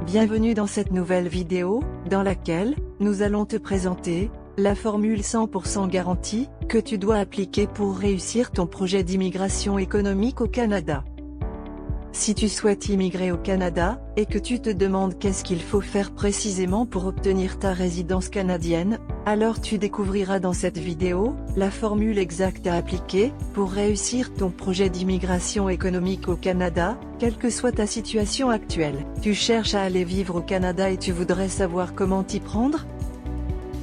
Bienvenue dans cette nouvelle vidéo, dans laquelle, nous allons te présenter, la formule 100% garantie, que tu dois appliquer pour réussir ton projet d'immigration économique au Canada. Si tu souhaites immigrer au Canada, et que tu te demandes qu'est-ce qu'il faut faire précisément pour obtenir ta résidence canadienne, alors tu découvriras dans cette vidéo, la formule exacte à appliquer, pour réussir ton projet d'immigration économique au Canada, quelle que soit ta situation actuelle. Tu cherches à aller vivre au Canada et tu voudrais savoir comment t'y prendre?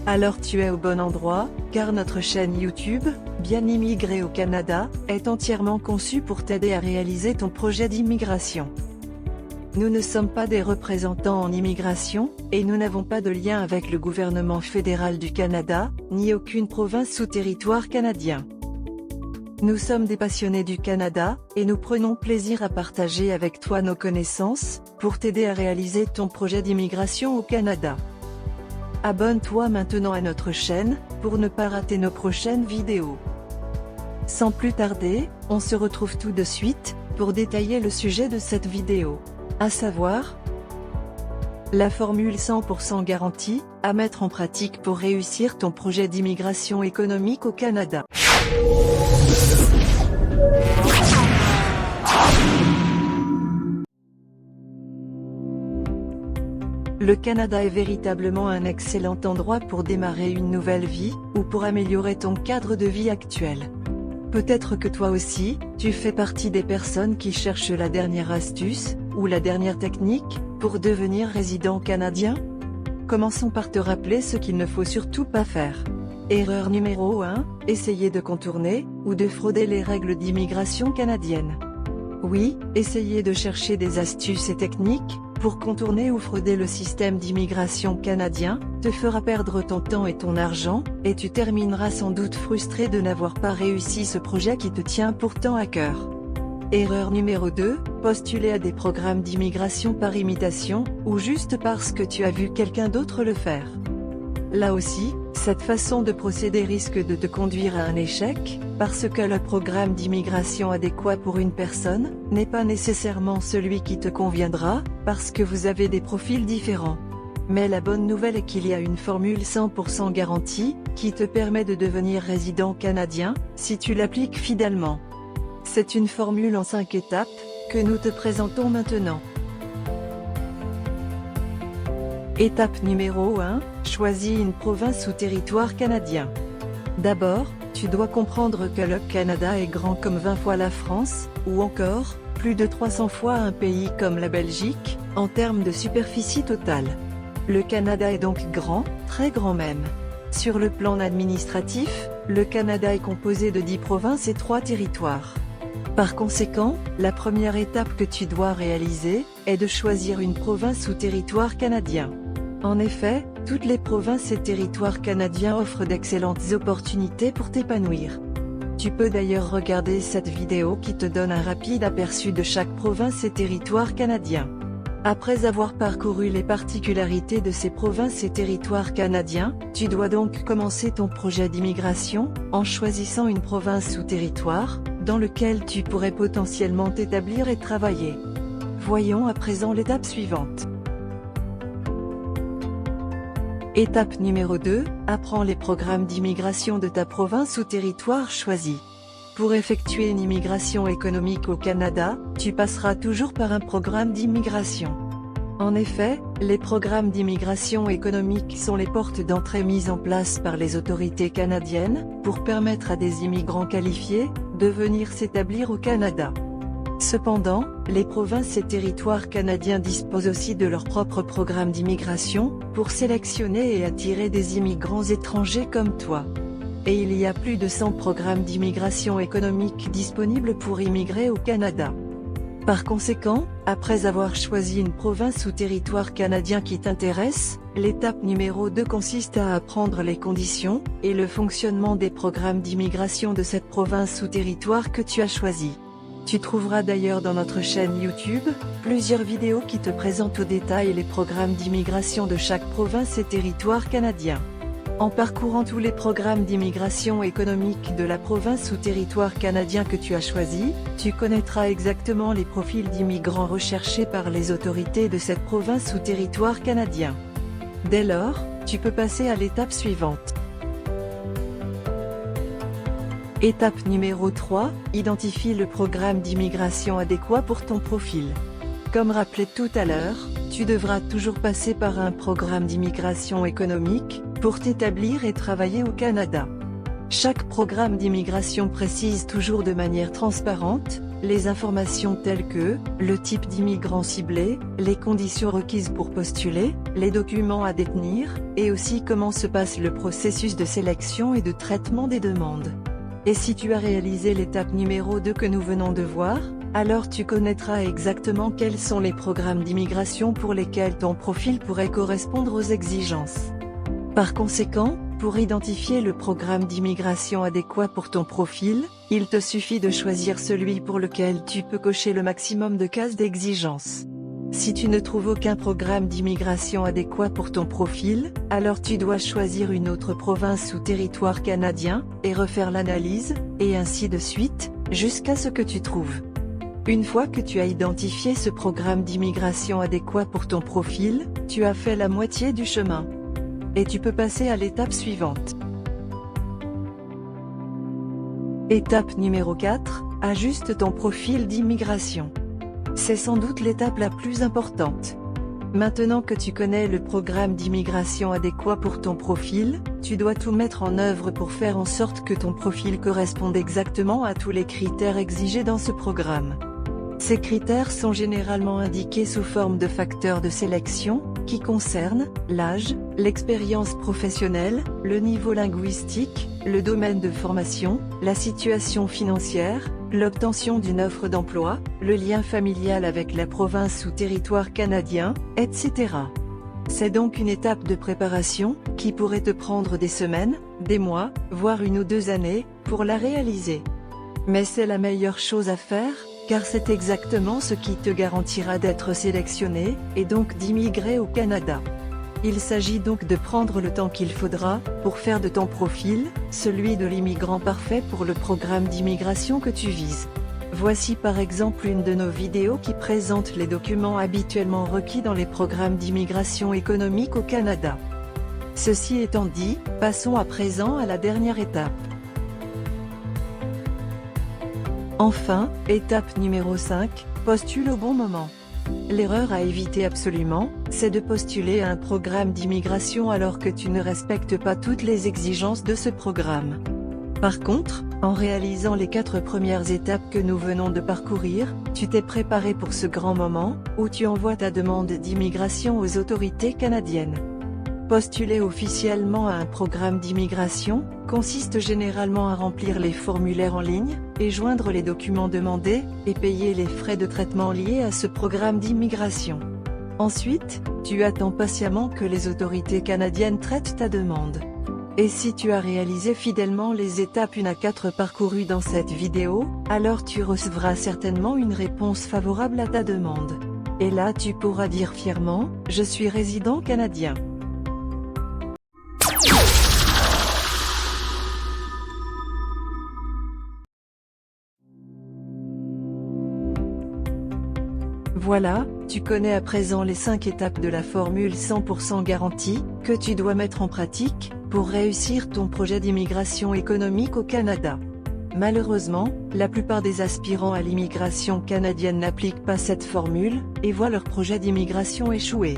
Alors tu es au bon endroit, car notre chaîne YouTube, Bien immigrer au Canada, est entièrement conçue pour t'aider à réaliser ton projet d'immigration. Nous ne sommes pas des représentants en immigration, et nous n'avons pas de lien avec le gouvernement fédéral du Canada, ni aucune province ou territoire canadien. Nous sommes des passionnés du Canada, et nous prenons plaisir à partager avec toi nos connaissances, pour t'aider à réaliser ton projet d'immigration au Canada. Abonne-toi maintenant à notre chaîne, pour ne pas rater nos prochaines vidéos. Sans plus tarder, on se retrouve tout de suite, pour détailler le sujet de cette vidéo. À savoir, la formule 100% garantie, à mettre en pratique pour réussir ton projet d'immigration économique au Canada. Le Canada est véritablement un excellent endroit pour démarrer une nouvelle vie, ou pour améliorer ton cadre de vie actuel. Peut-être que toi aussi, tu fais partie des personnes qui cherchent la dernière astuce, ou la dernière technique, pour devenir résident canadien? Commençons par te rappeler ce qu'il ne faut surtout pas faire. Erreur numéro 1, essayer de contourner, ou de frauder les règles d'immigration canadienne. Oui, essayer de chercher des astuces et techniques, pour contourner ou frauder le système d'immigration canadien, te fera perdre ton temps et ton argent, et tu termineras sans doute frustré de n'avoir pas réussi ce projet qui te tient pourtant à cœur. Erreur numéro 2, postuler à des programmes d'immigration par imitation, ou juste parce que tu as vu quelqu'un d'autre le faire. Là aussi, cette façon de procéder risque de te conduire à un échec, parce que le programme d'immigration adéquat pour une personne, n'est pas nécessairement celui qui te conviendra, parce que vous avez des profils différents. Mais la bonne nouvelle est qu'il y a une formule 100% garantie, qui te permet de devenir résident canadien, si tu l'appliques fidèlement. C'est une formule en 5 étapes, que nous te présentons maintenant. Étape numéro 1, choisis une province ou territoire canadien. D'abord, tu dois comprendre que le Canada est grand comme 20 fois la France, ou encore, plus de 300 fois un pays comme la Belgique, en termes de superficie totale. Le Canada est donc grand, très grand même. Sur le plan administratif, le Canada est composé de 10 provinces et 3 territoires. Par conséquent, la première étape que tu dois réaliser, est de choisir une province ou territoire canadien. En effet, toutes les provinces et territoires canadiens offrent d'excellentes opportunités pour t'épanouir. Tu peux d'ailleurs regarder cette vidéo qui te donne un rapide aperçu de chaque province et territoire canadien. Après avoir parcouru les particularités de ces provinces et territoires canadiens, tu dois donc commencer ton projet d'immigration, en choisissant une province ou territoire, dans lequel tu pourrais potentiellement t'établir et travailler. Voyons à présent l'étape suivante. Étape numéro 2, apprends les programmes d'immigration de ta province ou territoire choisi. Pour effectuer une immigration économique au Canada, tu passeras toujours par un programme d'immigration. En effet, les programmes d'immigration économique sont les portes d'entrée mises en place par les autorités canadiennes, pour permettre à des immigrants qualifiés, de venir s'établir au Canada. Cependant, les provinces et territoires canadiens disposent aussi de leur propre programme d'immigration, pour sélectionner et attirer des immigrants étrangers comme toi. Et il y a plus de 100 programmes d'immigration économique disponibles pour immigrer au Canada. Par conséquent, après avoir choisi une province ou territoire canadien qui t'intéresse, l'étape numéro 2 consiste à apprendre les conditions, et le fonctionnement des programmes d'immigration de cette province ou territoire que tu as choisi. Tu trouveras d'ailleurs dans notre chaîne YouTube, plusieurs vidéos qui te présentent au détail les programmes d'immigration de chaque province et territoire canadien. En parcourant tous les programmes d'immigration économique de la province ou territoire canadien que tu as choisi, tu connaîtras exactement les profils d'immigrants recherchés par les autorités de cette province ou territoire canadien. Dès lors, tu peux passer à l'étape suivante. Étape numéro 3, identifie le programme d'immigration adéquat pour ton profil. Comme rappelé tout à l'heure, tu devras toujours passer par un programme d'immigration économique, pour t'établir et travailler au Canada. Chaque programme d'immigration précise toujours de manière transparente, les informations telles que, le type d'immigrant ciblé, les conditions requises pour postuler, les documents à détenir, et aussi comment se passe le processus de sélection et de traitement des demandes. Et si tu as réalisé l'étape numéro 2 que nous venons de voir, alors tu connaîtras exactement quels sont les programmes d'immigration pour lesquels ton profil pourrait correspondre aux exigences. Par conséquent, pour identifier le programme d'immigration adéquat pour ton profil, il te suffit de choisir celui pour lequel tu peux cocher le maximum de cases d'exigence. Si tu ne trouves aucun programme d'immigration adéquat pour ton profil, alors tu dois choisir une autre province ou territoire canadien, et refaire l'analyse, et ainsi de suite, jusqu'à ce que tu trouves. Une fois que tu as identifié ce programme d'immigration adéquat pour ton profil, tu as fait la moitié du chemin. Et tu peux passer à l'étape suivante. Étape numéro 4, ajuste ton profil d'immigration. C'est sans doute l'étape la plus importante. Maintenant que tu connais le programme d'immigration adéquat pour ton profil, tu dois tout mettre en œuvre pour faire en sorte que ton profil corresponde exactement à tous les critères exigés dans ce programme. Ces critères sont généralement indiqués sous forme de facteurs de sélection, qui concernent l'âge, l'expérience professionnelle, le niveau linguistique, le domaine de formation, la situation financière, l'obtention d'une offre d'emploi, le lien familial avec la province ou territoire canadien, etc. C'est donc une étape de préparation, qui pourrait te prendre des semaines, des mois, voire 1 ou 2 années, pour la réaliser. Mais c'est la meilleure chose à faire, car c'est exactement ce qui te garantira d'être sélectionné, et donc d'immigrer au Canada. Il s'agit donc de prendre le temps qu'il faudra, pour faire de ton profil, celui de l'immigrant parfait pour le programme d'immigration que tu vises. Voici par exemple une de nos vidéos qui présente les documents habituellement requis dans les programmes d'immigration économique au Canada. Ceci étant dit, passons à présent à la dernière étape. Enfin, étape numéro 5, postule au bon moment. L'erreur à éviter absolument, c'est de postuler à un programme d'immigration alors que tu ne respectes pas toutes les exigences de ce programme. Par contre, en réalisant les 4 premières étapes que nous venons de parcourir, tu t'es préparé pour ce grand moment, où tu envoies ta demande d'immigration aux autorités canadiennes. Postuler officiellement à un programme d'immigration, consiste généralement à remplir les formulaires en ligne, et joindre les documents demandés, et payer les frais de traitement liés à ce programme d'immigration. Ensuite, tu attends patiemment que les autorités canadiennes traitent ta demande. Et si tu as réalisé fidèlement les étapes 1 à 4 parcourues dans cette vidéo, alors tu recevras certainement une réponse favorable à ta demande. Et là tu pourras dire fièrement, « Je suis résident canadien ». Voilà, tu connais à présent les 5 étapes de la formule 100% garantie, que tu dois mettre en pratique, pour réussir ton projet d'immigration économique au Canada. Malheureusement, la plupart des aspirants à l'immigration canadienne n'appliquent pas cette formule, et voient leur projet d'immigration échouer.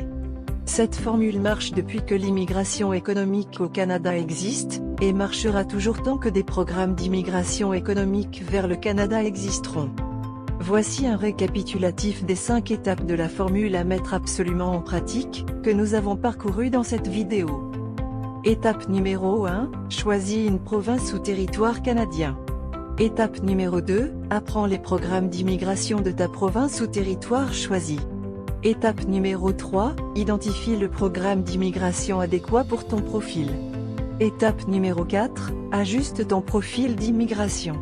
Cette formule marche depuis que l'immigration économique au Canada existe, et marchera toujours tant que des programmes d'immigration économique vers le Canada existeront. Voici un récapitulatif des 5 étapes de la formule à mettre absolument en pratique, que nous avons parcouru dans cette vidéo. Étape numéro 1, choisis une province ou territoire canadien. Étape numéro 2, apprends les programmes d'immigration de ta province ou territoire choisi. Étape numéro 3, identifie le programme d'immigration adéquat pour ton profil. Étape numéro 4, ajuste ton profil d'immigration.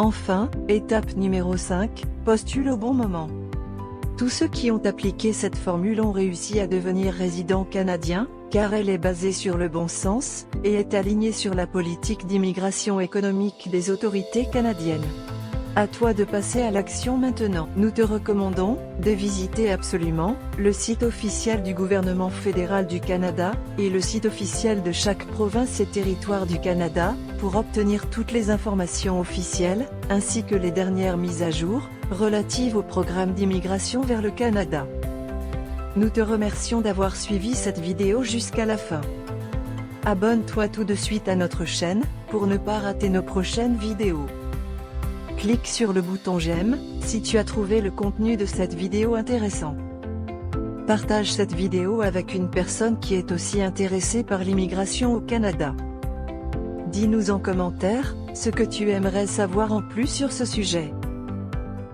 Enfin, étape numéro 5, postule au bon moment. Tous ceux qui ont appliqué cette formule ont réussi à devenir résidents canadiens, car elle est basée sur le bon sens, et est alignée sur la politique d'immigration économique des autorités canadiennes. À toi de passer à l'action maintenant. Nous te recommandons de visiter absolument le site officiel du gouvernement fédéral du Canada, et le site officiel de chaque province et territoire du Canada, pour obtenir toutes les informations officielles, ainsi que les dernières mises à jour, relatives au programme d'immigration vers le Canada. Nous te remercions d'avoir suivi cette vidéo jusqu'à la fin. Abonne-toi tout de suite à notre chaîne, pour ne pas rater nos prochaines vidéos. Clique sur le bouton j'aime, si tu as trouvé le contenu de cette vidéo intéressant. Partage cette vidéo avec une personne qui est aussi intéressée par l'immigration au Canada. Dis-nous en commentaire, ce que tu aimerais savoir en plus sur ce sujet.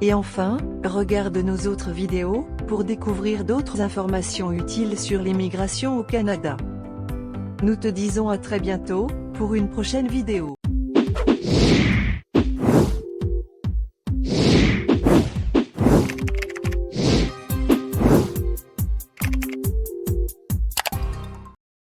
Et enfin, regarde nos autres vidéos, pour découvrir d'autres informations utiles sur l'immigration au Canada. Nous te disons à très bientôt, pour une prochaine vidéo.